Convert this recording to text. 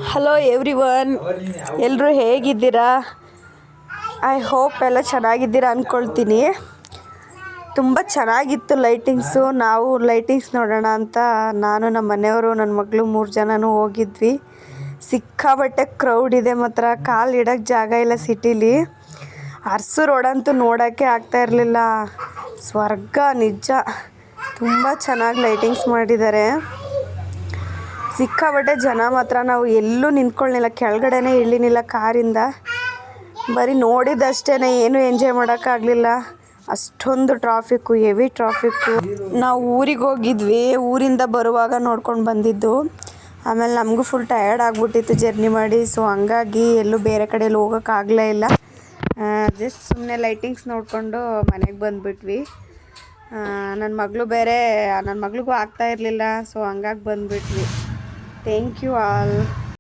Hello everyone, ಎಲ್ಲರೂ ಹೇಗಿದ್ದೀರಾ? I hope ಎಲ್ಲ ಚೆನ್ನಾಗಿದ್ದೀರಾ ಅಂದ್ಕೊಳ್ತೀನಿ. ತುಂಬ ಚೆನ್ನಾಗಿತ್ತು ಲೈಟಿಂಗ್ಸು. ನಾವು ಲೈಟಿಂಗ್ಸ್ ನೋಡೋಣ ಅಂತ ನಾನು, ನಮ್ಮ ಮನೆಯವರು, ನನ್ನ ಮಗಳು 3 ಜನನೂ ಹೋಗಿದ್ವಿ. ಸಿಕ್ಕಾಬಟ್ಟೆ ಕ್ರೌಡ್ ಇದೆ, ಮಾತ್ರ ಕಾಲು ಇಡೋಕ್ಕೆ ಜಾಗ ಇಲ್ಲ ಸಿಟಿಲಿ. ಅರಸು ರೋಡಂತೂ ನೋಡೋಕ್ಕೆ ಆಗ್ತಾ ಇರಲಿಲ್ಲ. ಸ್ವರ್ಗ ನಿಜ. ತುಂಬ ಚೆನ್ನಾಗಿ ಲೈಟಿಂಗ್ಸ್ ಮಾಡಿದ್ದಾರೆ. ಸಿಕ್ಕಾಬಟ್ಟೆ ಜನ ಮಾತ್ರ. ನಾವು ಎಲ್ಲೂ ನಿಂತ್ಕೊಳ್ಳಿಲ್ಲ, ಕೆಳಗಡೆನೇ ಇಳಿಲಿಲ್ಲ ಕಾರಿಂದ. ಬರೀ ನೋಡಿದಷ್ಟೇ, ಏನು ಎಂಜಾಯ್ ಮಾಡೋಕ್ಕಾಗಲಿಲ್ಲ. ಅಷ್ಟೊಂದು ಟ್ರಾಫಿಕ್ಕು, ಹೆವಿ ಟ್ರಾಫಿಕ್ಕು. ನಾವು ಊರಿಗೆ ಹೋಗಿದ್ವಿ, ಊರಿಂದ ಬರುವಾಗ ನೋಡ್ಕೊಂಡು ಬಂದಿದ್ದು. ಆಮೇಲೆ ನಮಗೂ ಫುಲ್ ಟಯರ್ಡ್ ಆಗಿಬಿಟ್ಟಿತ್ತು ಜರ್ನಿ ಮಾಡಿ. ಸೊ ಹಂಗಾಗಿ ಎಲ್ಲೂ ಬೇರೆ ಕಡೆಯಲ್ಲಿ ಹೋಗೋಕ್ಕಾಗಲೇ ಇಲ್ಲ. ಜಸ್ಟ್ ಸುಮ್ಮನೆ ಲೈಟಿಂಗ್ಸ್ ನೋಡಿಕೊಂಡು ಮನೆಗೆ ಬಂದುಬಿಟ್ವಿ. ನನ್ನ ಮಗಳಿಗೂ ಆಗ್ತಾ ಇರಲಿಲ್ಲ. ಸೊ ಹಂಗಾಗಿ ಬಂದುಬಿಟ್ವಿ. Thank you all.